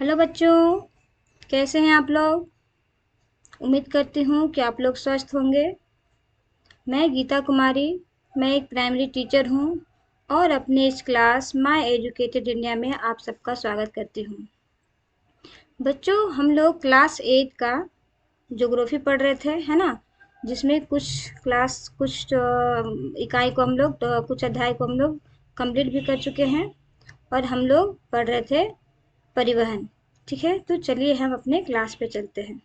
Hello बच्चों, कैसे हैं आप लोग। उम्मीद करती हूँ कि आप लोग स्वस्थ होंगे। मैं गीता कुमारी, मैं एक प्राइमरी टीचर हूँ और अपने इस क्लास माय एजुकेटेड इंडिया में आप सबका स्वागत करती हूँ। बच्चों, हम लोग क्लास 8 का ज्योग्राफी पढ़ रहे थे, है ना, जिसमें कुछ इकाई को हम लोग कुछ अध्याय को हम लोग कंप्लीट भी कर चुके हैं और हम लोग पढ़ रहे थे परिवहन। ठीक है, तो चलिए हम अपने क्लास पे चलते हैं।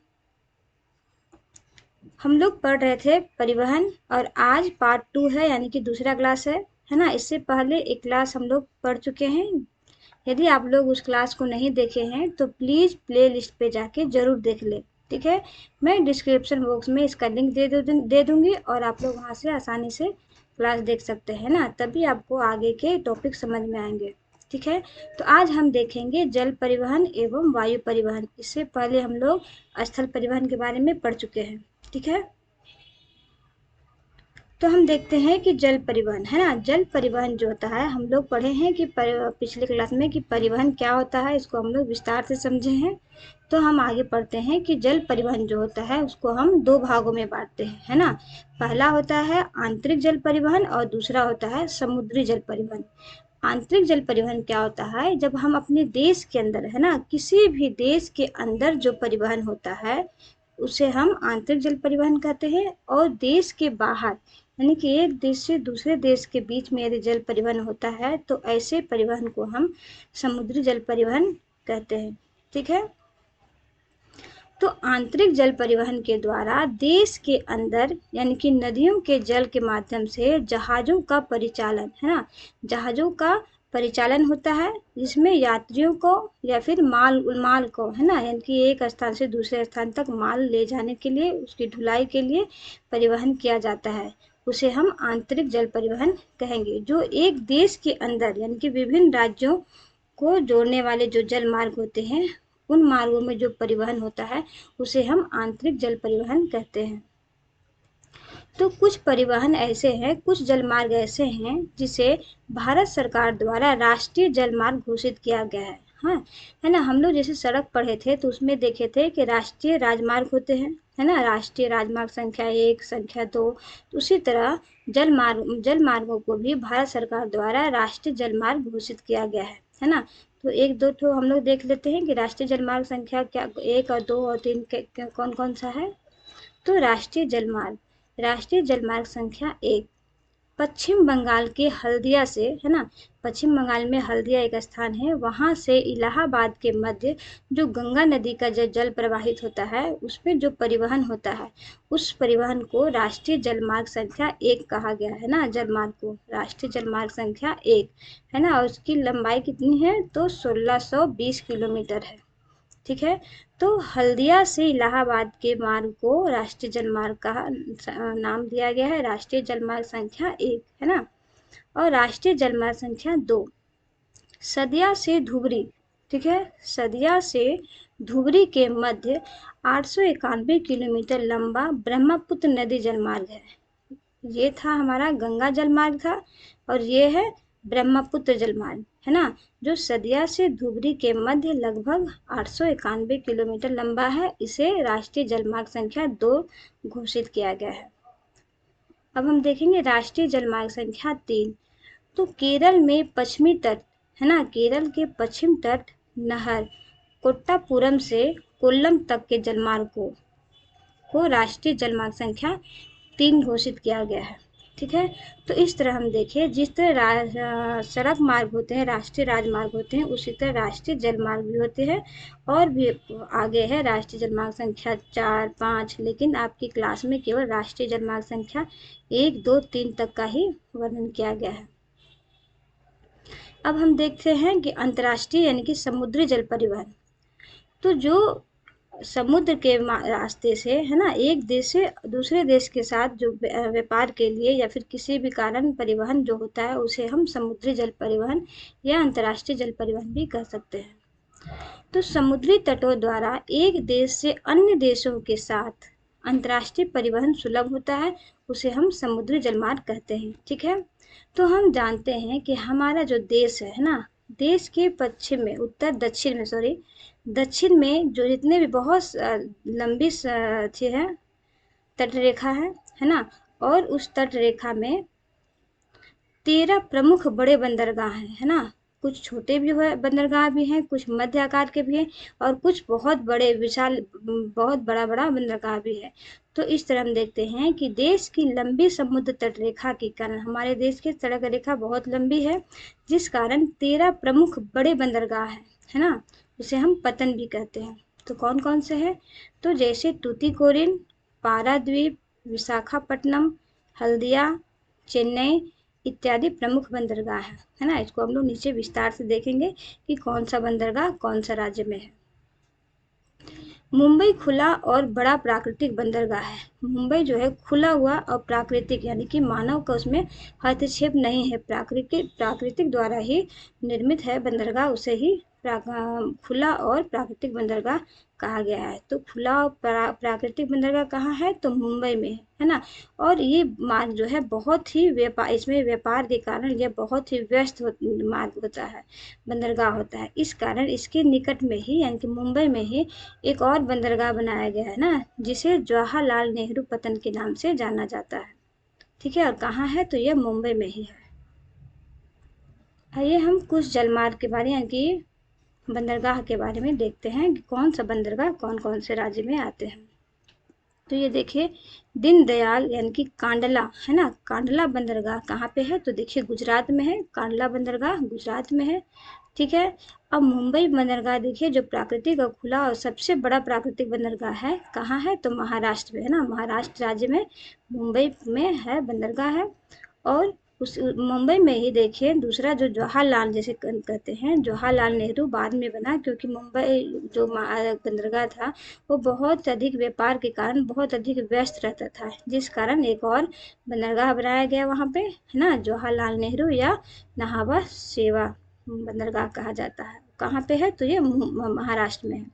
हम लोग पढ़ रहे थे परिवहन और आज पार्ट 2 है, यानी कि दूसरा क्लास है ना। इससे पहले एक क्लास हम लोग पढ़ चुके हैं। यदि आप लोग उस क्लास को नहीं देखे हैं तो प्लीज़ प्ले लिस्ट पे जाके ज़रूर देख ले। ठीक है, मैं डिस्क्रिप्शन बॉक्स में इसका लिंक दे दूँगी और आप लोग वहाँ से आसानी से क्लास देख सकते हैं ना, तभी आपको आगे के टॉपिक समझ में आएंगे। ठीक है, तो आज हम देखेंगे जल परिवहन एवं वायु परिवहन। इससे पहले हम लोग स्थल परिवहन के बारे में पढ़ चुके हैं। ठीक है, तो हम देखते हैं कि जल परिवहन, है ना, जल परिवहन जो होता है, हम लोग पढ़े हैं कि पिछले क्लास में कि परिवहन क्या होता है, इसको हम लोग विस्तार से समझे हैं। तो हम आगे पढ़ते हैं कि जल परिवहन जो होता है उसको हम दो भागों में बांटते हैं, है ना। पहला होता है आंतरिक जल परिवहन और दूसरा होता है समुद्री जल परिवहन। आंतरिक जल परिवहन क्या होता है, जब हम अपने देश के अंदर, है ना, किसी भी देश के अंदर जो परिवहन होता है उसे हम आंतरिक जल परिवहन कहते हैं। और देश के बाहर, यानी कि एक देश से दूसरे देश के बीच में यदि जल परिवहन होता है तो ऐसे परिवहन को हम समुद्री जल परिवहन कहते हैं। ठीक है, तो आंतरिक जल परिवहन के द्वारा देश के अंदर, यानी कि नदियों के जल के माध्यम से जहाजों का परिचालन, है ना, जहाजों का परिचालन होता है, जिसमें यात्रियों को या फिर माल को, है ना, यानी कि एक स्थान से दूसरे स्थान तक माल ले जाने के लिए, उसकी ढुलाई के लिए परिवहन किया जाता है, उसे हम आंतरिक जल परिवहन कहेंगे। जो एक देश के अंदर, यानी कि विभिन्न राज्यों को जोड़ने वाले जो जल मार्ग होते हैं, उन मार्गों में जो परिवहन होता है उसे हम आंतरिक जल परिवहन कहते हैं। तो कुछ परिवहन ऐसे हैं, कुछ जल मार्ग ऐसे हैं जिसे भारत सरकार द्वारा राष्ट्रीय जल मार्ग घोषित किया गया है। हाँ, है ना, हम लोग जैसे सड़क पढ़े थे तो उसमें देखे थे कि राष्ट्रीय राजमार्ग होते हैं, है ना, राष्ट्रीय राजमार्ग संख्या 1, संख्या 2। तो उसी तरह जल मार्गों को भी भारत सरकार द्वारा राष्ट्रीय जल मार्ग घोषित किया गया है ना। तो एक दो तो हम लोग देख लेते हैं कि राष्ट्रीय जल मार्ग संख्या क्या 1 और 2 और 3 कौन कौन सा है। तो राष्ट्रीय जलमार्ग संख्या 1 पश्चिम बंगाल के हल्दिया से, है ना, पश्चिम बंगाल में हल्दिया एक स्थान है, वहां से इलाहाबाद के मध्य जो गंगा नदी का जो जल प्रवाहित होता है उसमें जो परिवहन होता है, उस परिवहन को राष्ट्रीय जलमार्ग संख्या 1 कहा गया है ना। जलमार्ग को राष्ट्रीय जलमार्ग संख्या 1, है ना, और उसकी लंबाई कितनी है तो 1620 किलोमीटर है। ठीक है, तो हल्दिया से इलाहाबाद के मार्ग को राष्ट्रीय जलमार्ग का नाम दिया गया है, राष्ट्रीय जलमार्ग संख्या 1, है ना। और राष्ट्रीय जलमार्ग संख्या 2 सदिया से धुबरी, ठीक है, सदिया से धुबरी के मध्य 891 किलोमीटर लंबा ब्रह्मपुत्र नदी जलमार्ग है। ये था हमारा गंगा जलमार्ग था और ये है ब्रह्मपुत्र जलमार्ग, है ना, जो सदिया से धुबरी के मध्य लगभग 891 किलोमीटर लंबा है। इसे राष्ट्रीय जलमार्ग संख्या 2 घोषित किया गया है। अब हम देखेंगे राष्ट्रीय जलमार्ग संख्या 3। तो केरल में पश्चिमी तट, है ना, केरल के पश्चिम तट नहर कोट्टापुरम से कोल्लम तक के जलमार्ग को राष्ट्रीय जलमार्ग संख्या 3 घोषित किया गया है। ठीक है, तो इस तरह हम देखें, जिस तरह सड़क मार्ग होते हैं, राष्ट्रीय राजमार्ग होते हैं, उसी तरह राष्ट्रीय जलमार्ग भी होते हैं। और भी आगे है राष्ट्रीय जलमार्ग संख्या 4, 5, लेकिन आपकी क्लास में केवल राष्ट्रीय जलमार्ग संख्या 1, 2, 3 तक का ही वर्णन किया गया है। अब हम देखते हैं कि अंतर्राष्ट्रीय यानी कि समुद्री जल परिवहन। तो जो समुद्र के रास्ते से, है ना, एक देश से दूसरे देश के साथ जो व्यापार के लिए या फिर किसी भी कारण परिवहन जो होता है उसे हम समुद्री जल परिवहन या अंतर्राष्ट्रीय जल परिवहन भी कह सकते हैं। तो समुद्री तटों द्वारा एक देश से अन्य देशों के साथ अंतर्राष्ट्रीय परिवहन सुलभ होता है, उसे हम समुद्री जलमार्ग कहते हैं। ठीक है, तो हम जानते हैं कि हमारा जो देश है ना, देश के पश्चिम में, उत्तर दक्षिण में, सॉरी, दक्षिण में जो जितने भी बहुत लंबी थी है तट रेखा है ना, और उस तट रेखा में 13 प्रमुख बड़े बंदरगाह हैं, है ना। कुछ छोटे भी बंदरगाह भी हैं, कुछ मध्य आकार के भी हैं, और कुछ बहुत बड़े विशाल, बहुत बड़ा बड़ा बंदरगाह भी है। तो इस तरह हम देखते हैं कि देश की लंबी समुद्र तट रेखा के कारण, हमारे देश की सड़क रेखा बहुत लंबी है, जिस कारण 13 प्रमुख बड़े बंदरगाह है ना, उसे हम पतन भी कहते हैं। तो कौन कौन से हैं? तो जैसे तूतीकोरिन, पारादीप, विशाखापट्टनम, हल्दिया, चेन्नई इत्यादि प्रमुख बंदरगाह है ना। इसको हम लोग नीचे विस्तार से देखेंगे कि कौन सा बंदरगाह कौन सा राज्य में है। मुंबई खुला और बड़ा प्राकृतिक बंदरगाह है। मुंबई जो है खुला हुआ और प्राकृतिक, यानी कि मानव का उसमें हस्तक्षेप नहीं है, प्राकृतिक द्वारा ही निर्मित है बंदरगाह, उसे ही खुला और प्राकृतिक बंदरगाह कहा गया है। तो खुला और प्राकृतिक बंदरगाह कहाँ है? तो मुंबई में है ना। और ये मार्ग जो है बहुत ही इसमें व्यापार के कारण यह बहुत ही व्यस्त मार्ग होता है, बंदरगाह होता है। इस कारण इसके निकट में ही, यानी कि मुंबई में ही एक और बंदरगाह बनाया गया है ना, जिसे जवाहरलाल नेहरू पतन के नाम से जाना जाता है। ठीक है, और कहाँ है? तो यह मुंबई में ही है। आइए हम कुछ जलमार्ग के बारे, यानी कि बंदरगाह के बारे में देखते हैं कि कौन सा बंदरगाह कौन कौन से राज्य में आते हैं। तो ये देखिए, दीनदयाल यानी कि कांडला है ना, कांडला बंदरगाह कहाँ पे है? तो देखिए गुजरात में है, कांडला बंदरगाह गुजरात में है। ठीक है, अब मुंबई बंदरगाह देखिए, जो प्राकृतिक और खुला और सबसे बड़ा प्राकृतिक बंदरगाह है, कहाँ है? तो महाराष्ट्र में है ना, महाराष्ट्र राज्य में मुंबई में है बंदरगाह है। और उस मुंबई में ही देखिए दूसरा जो जवाहरलाल, जैसे कहते हैं जवाहरलाल नेहरू बाद में बना, क्योंकि मुंबई जो बंदरगाह था वो बहुत अधिक व्यापार के कारण बहुत अधिक व्यस्त रहता था, जिस कारण एक और बंदरगाह बनाया गया वहाँ पे, है ना, जवाहरलाल नेहरू या नहावा शेवा बंदरगाह कहा जाता है। कहाँ पे है? तो ये महाराष्ट्र में है।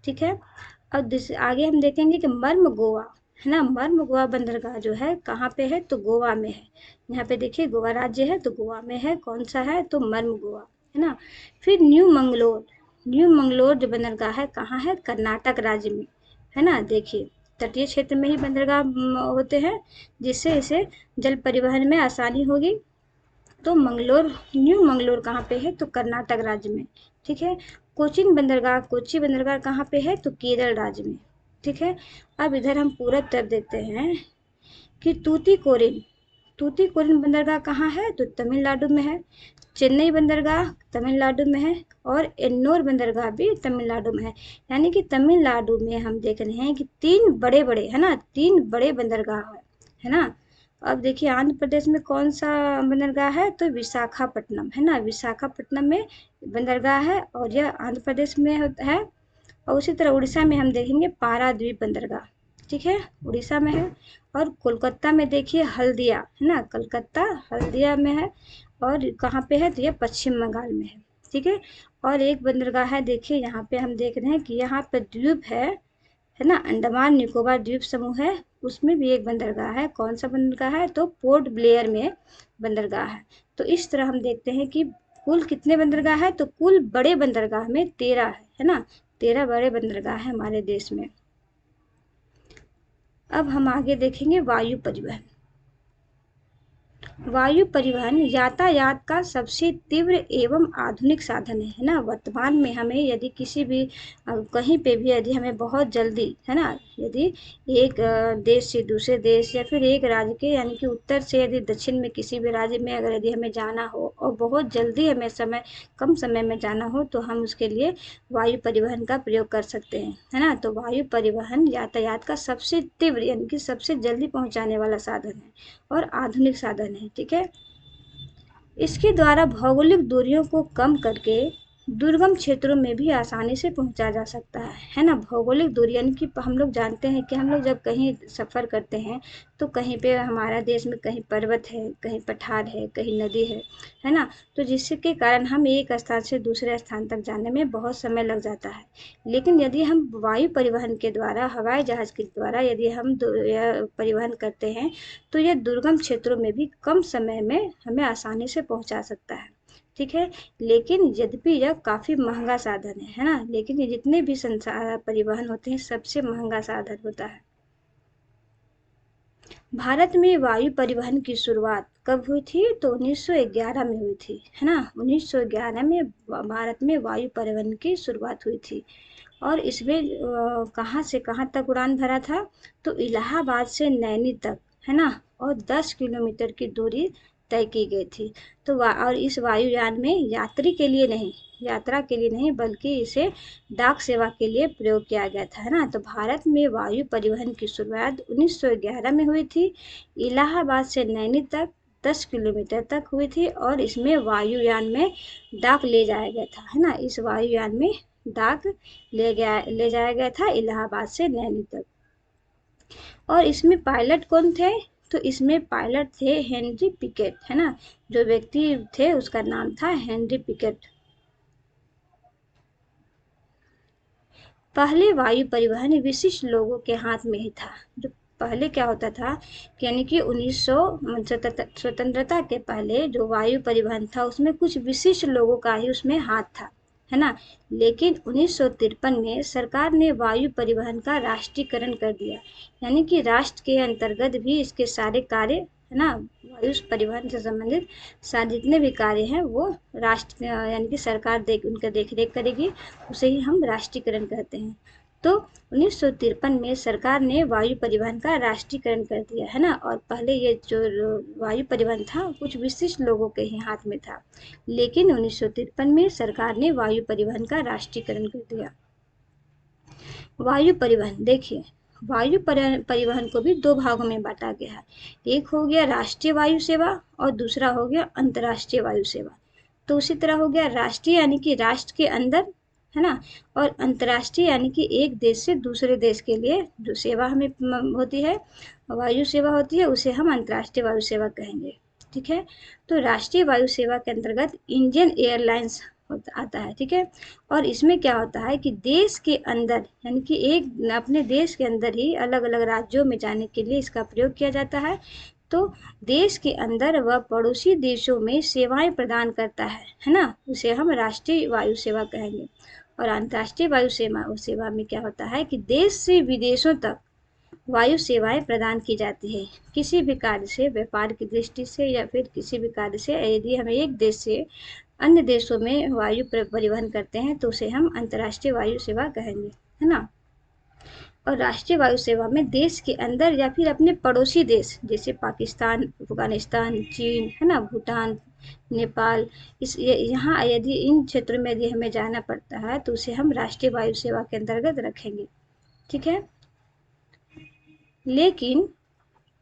ठीक है, अब आगे हम देखेंगे कि मर्म गोवा है ना, मर्म गोवा बंदरगाह जो है कहाँ पे है? तो गोवा में है। यहाँ पे देखिए गोवा राज्य है, तो गोवा में है। कौन सा है? तो मर्म गोवा है ना। फिर न्यू मंगलोर जो बंदरगाह है कहाँ है? कर्नाटक राज्य में है ना। देखिए तटीय क्षेत्र में ही बंदरगाह होते हैं, जिससे इसे जल परिवहन में आसानी होगी। तो न्यू मंगलोर कहाँ पे है? तो कर्नाटक राज्य में। ठीक है, कोच्चि बंदरगाह कहाँ पे है? तो केरल राज्य में। ठीक है, अब इधर हम पूरब तरफ देखते हैं कि तूतीकोरिन बंदरगाह कहाँ है? तो तमिलनाडु में है। चेन्नई बंदरगाह तमिलनाडु में है, और एन्नोर बंदरगाह भी तमिलनाडु में है। यानी कि तमिलनाडु में हम देख रहे हैं कि 3 बड़े बड़े है ना, 3 बड़े बंदरगाह है ना। अब देखिए आंध्र प्रदेश में कौन सा बंदरगाह है? तो विशाखापट्टनम है ना, विशाखापट्टनम में बंदरगाह है, और यह आंध्र प्रदेश में है। और उसी तरह उड़ीसा में हम देखेंगे पारादीप बंदरगाह। ठीक है, उड़ीसा में है। और कोलकाता में देखिए हल्दिया है ना, कलकत्ता हल्दिया में है। और कहाँ पे है? तो यह पश्चिम बंगाल में है। ठीक है, और एक बंदरगाह है, देखिए यहाँ पे हम देख रहे हैं कि यहाँ पे द्वीप है ना, अंडमान निकोबार द्वीप समूह है, उसमें भी एक बंदरगाह है। कौन सा बंदरगाह है? तो पोर्ट ब्लेयर में बंदरगाह है। तो इस तरह हम देखते हैं कि कुल कितने बंदरगाह है? तो कुल बड़े बंदरगाह में 13 है ना, 13 बड़े बंदरगाह है हमारे देश में। अब हम आगे देखेंगे वायु परिवहन। वायु परिवहन यातायात का सबसे तीव्र एवं आधुनिक साधन है ना। वर्तमान में हमें यदि किसी भी कहीं पे भी यदि हमें बहुत जल्दी है ना, यदि एक देश से दूसरे देश या फिर एक राज्य के, यानी कि उत्तर से यदि दक्षिण में किसी भी राज्य में अगर यदि हमें जाना हो और बहुत जल्दी हमें कम समय में जाना हो, तो हम उसके लिए वायु परिवहन का प्रयोग कर सकते हैं, है ना। तो वायु परिवहन यातायात का सबसे तीव्र, यानी कि सबसे जल्दी पहुंचाने वाला साधन है और आधुनिक साधन है। ठीक है, इसके द्वारा भौगोलिक दूरियों को कम करके दुर्गम क्षेत्रों में भी आसानी से पहुंचा जा सकता है ना। भौगोलिक दूरी यानी कि हम लोग जानते हैं कि हम लोग जब कहीं सफ़र करते हैं तो कहीं पे हमारा देश में कहीं पर्वत है, कहीं पठार है, कहीं नदी है ना। तो जिसके कारण हम एक स्थान से दूसरे स्थान तक जाने में बहुत समय लग जाता है। लेकिन यदि हम वायु परिवहन के द्वारा, हवाई जहाज के द्वारा यदि हम परिवहन करते हैं, तो यह दुर्गम क्षेत्रों में भी कम समय में हमें आसानी से पहुंचा सकता है। ठीक है। लेकिन यद्यपि यह काफ़ी महंगा साधन है ना, लेकिन ये जितने भी संसार परिवहन होते हैं सबसे महंगा साधन होता है। भारत में वायु परिवहन की शुरुआत कब हुई थी? तो 1911 में हुई थी, है ना। 1911 में भारत में वायु परिवहन की शुरुआत हुई थी। और इसमें कहाँ से कहाँ तक उड़ान भरा था? तो इलाहाबाद से नैनी तक, है ना, और 10 किलोमीटर की दूरी तय की गई थी। तो और इस वायुयान में यात्रा के लिए नहीं बल्कि इसे डाक सेवा के लिए प्रयोग किया गया था, है ना। तो भारत में वायु परिवहन की शुरुआत 1911 में हुई थी। इलाहाबाद से नैनी तक 10 किलोमीटर तक हुई थी और इसमें वायुयान में डाक ले जाया गया था, है ना। इस वायुयान में डाक ले जाया गया था इलाहाबाद से नैनी तक। और इसमें पायलट कौन थे? तो इसमें पायलट थे हेनरी पिकेट, है ना। जो व्यक्ति थे उसका नाम था हेनरी पिकेट। पहले वायु परिवहन विशिष्ट लोगों के हाथ में ही था। जो पहले क्या होता था कि यानी कि 1900 स्वतंत्रता के पहले जो वायु परिवहन था उसमें कुछ विशिष्ट लोगों का ही उसमें हाथ था, है ना। लेकिन 1953 में सरकार ने वायु परिवहन का राष्ट्रीयकरण कर दिया, यानी कि राष्ट्र के अंतर्गत भी इसके सारे कार्य, है ना, वायु परिवहन से संबंधित सारे जितने भी कार्य हैं वो राष्ट्र यानी कि सरकार उनका देख रेख करेगी, उसे ही हम राष्ट्रीयकरण कहते हैं। तो 1953 में सरकार ने वायु परिवहन का राष्ट्रीयकरण कर दिया, है ना। और पहले ये जो वायु परिवहन था कुछ विशिष्ट लोगों के ही हाथ में था, लेकिन 1953 में सरकार ने वायु परिवहन का राष्ट्रीयकरण कर दिया। वायु परिवहन देखिए, वायु परिवहन को भी दो भागों में बांटा गया है। एक हो गया राष्ट्रीय वायु सेवा और दूसरा हो गया अंतर्राष्ट्रीय वायु सेवा। तो उसी तरह हो गया राष्ट्रीय यानी कि राष्ट्र के अंदर, है ना, और अंतर्राष्ट्रीय यानी कि एक देश से दूसरे देश के लिए जो सेवा हमें होती है, वायु सेवा होती है, उसे हम अंतर्राष्ट्रीय वायु सेवा कहेंगे, ठीक है। तो राष्ट्रीय वायु सेवा के अंतर्गत इंडियन एयरलाइंस आता है, ठीक है। और इसमें क्या होता है कि देश के अंदर यानी कि एक अपने देश के अंदर ही अलग अलग राज्यों में जाने के लिए इसका प्रयोग किया जाता है। तो देश के अंदर वह पड़ोसी देशों में सेवाएं प्रदान करता है ना, उसे हम राष्ट्रीय वायु सेवा कहेंगे। और अंतर्राष्ट्रीय वायु सेवा में क्या होता है कि देश से विदेशों तक वायु सेवाएं प्रदान की जाती है, किसी भी कार्य से, व्यापार की दृष्टि से या फिर किसी भी कार्य से। यदि हम एक देश से अन्य देशों में वायु परिवहन करते हैं तो उसे हम अंतर्राष्ट्रीय वायु सेवा कहेंगे, है ना। और राष्ट्रीय वायु सेवा में देश के अंदर या फिर अपने पड़ोसी देश जैसे पाकिस्तान, अफगानिस्तान, चीन, है ना, भूटान, नेपाल, यहाँ यदि इन क्षेत्रों में यदि हमें जाना पड़ता है तो उसे हम राष्ट्रीय वायु सेवा के अंतर्गत रखेंगे, ठीक है। लेकिन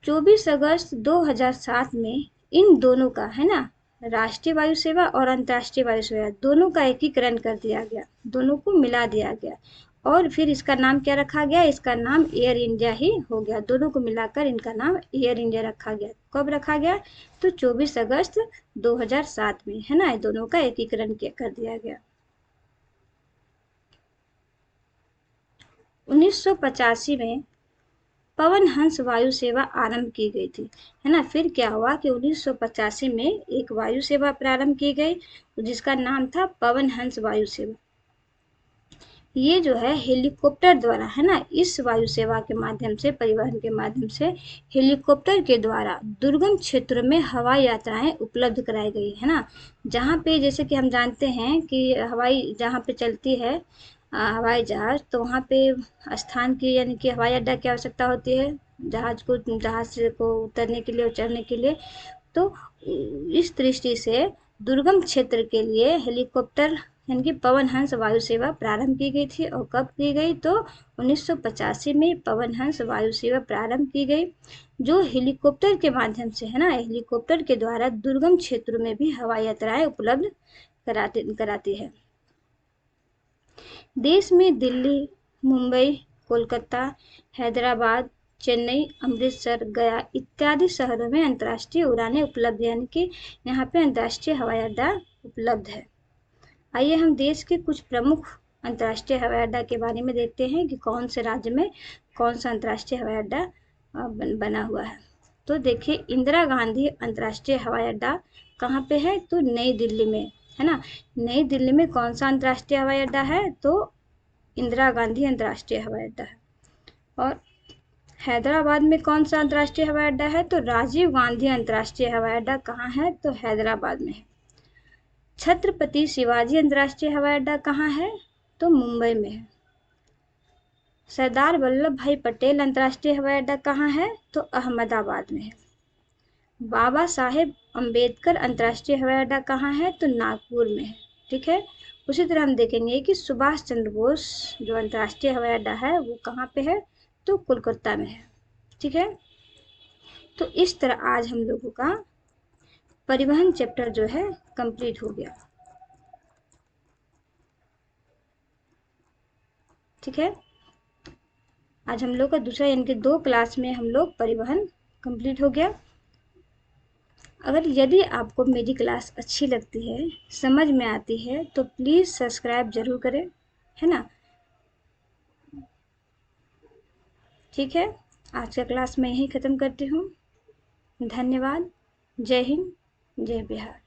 24 अगस्त 2007 में इन दोनों का, है ना, राष्ट्रीय वायु सेवा और अंतर्राष्ट्रीय वायु सेवा दोनों का एकीकरण कर दिया गया, दोनों को मिला दिया गया। और फिर इसका नाम क्या रखा गया? इसका नाम एयर इंडिया ही हो गया। दोनों को मिलाकर इनका नाम एयर इंडिया रखा गया। कब रखा गया? तो 24 अगस्त 2007 में, है ना, दोनों का एकीकरण कर दिया गया। 1985 में पवन हंस वायु सेवा आरंभ की गई थी, है ना। फिर क्या हुआ कि 1985 में एक वायु सेवा प्रारंभ की गई जिसका नाम था पवन हंस वायु सेवा। ये जो है हेलीकॉप्टर द्वारा, है ना, इस वायु सेवा के माध्यम से, परिवहन के माध्यम से हेलीकॉप्टर के द्वारा दुर्गम क्षेत्रों में हवाई यात्राएं उपलब्ध कराई गई, है ना। जहाँ पे जैसे कि हम जानते हैं कि हवाई जहाँ पे चलती है हवाई जहाज, तो वहाँ पे स्थान की यानी कि हवाई अड्डा की आवश्यकता होती है जहाज को उतरने के लिए और चढ़ने के लिए। तो इस दृष्टि से दुर्गम क्षेत्र के लिए हेलीकॉप्टर यानी कि पवन हंस वायु सेवा प्रारंभ की गई थी। और कब की गई? तो 1985 में पवन हंस वायु सेवा प्रारंभ की गई, जो हेलीकॉप्टर के माध्यम से, है ना, हेलीकॉप्टर के द्वारा दुर्गम क्षेत्रों में भी हवाई यात्राएं उपलब्ध कराती है। देश में दिल्ली, मुंबई, कोलकाता, हैदराबाद, चेन्नई, अमृतसर, गया इत्यादि शहरों में अंतर्राष्ट्रीय उड़ानें उपलब्ध है, यानी कि यहाँ पे अंतर्राष्ट्रीय हवाई अड्डा उपलब्ध है। आइए हम देश के कुछ प्रमुख अंतर्राष्ट्रीय हवाई अड्डा के बारे में देखते हैं कि कौन से राज्य में कौन सा अंतर्राष्ट्रीय हवाई अड्डा बना हुआ है। तो देखिए, इंदिरा गांधी अंतर्राष्ट्रीय हवाई अड्डा कहाँ पे है? तो नई दिल्ली में, है ना। नई दिल्ली में कौन सा अंतर्राष्ट्रीय हवाई अड्डा है, तो इंदिरा गांधी अंतर्राष्ट्रीय हवाई अड्डा है। और हैदराबाद में कौन सा अंतर्राष्ट्रीय हवाई अड्डा है, तो राजीव गांधी अंतर्राष्ट्रीय हवाई अड्डा कहाँ है, तो हैदराबाद में है। छत्रपति शिवाजी अंतर्राष्ट्रीय हवाई अड्डा कहाँ है, तो मुंबई में है। सरदार वल्लभ भाई पटेल अंतर्राष्ट्रीय हवाई अड्डा कहाँ है, तो अहमदाबाद में है। बाबा साहेब अम्बेडकर अंतर्राष्ट्रीय हवाई अड्डा कहाँ है, तो नागपुर में है। ठीक है। उसी तरह हम देखेंगे कि सुभाष चंद्र बोस जो अंतर्राष्ट्रीय हवाई अड्डा है वो कहाँ पे है, तो कोलकाता में है। ठीक है। तो इस तरह आज हम लोगों का परिवहन चैप्टर जो है कंप्लीट हो गया। ठीक है। आज हम लोग का दूसरा यानी कि 2 क्लास में हम लोग परिवहन कंप्लीट हो गया। अगर यदि आपको मेरी क्लास अच्छी लगती है, समझ में आती है, तो प्लीज़ सब्सक्राइब ज़रूर करें, है ना। ठीक है। आज का क्लास मैं यहीं ख़त्म करती हूँ। धन्यवाद। जय हिंद, जय बिहार।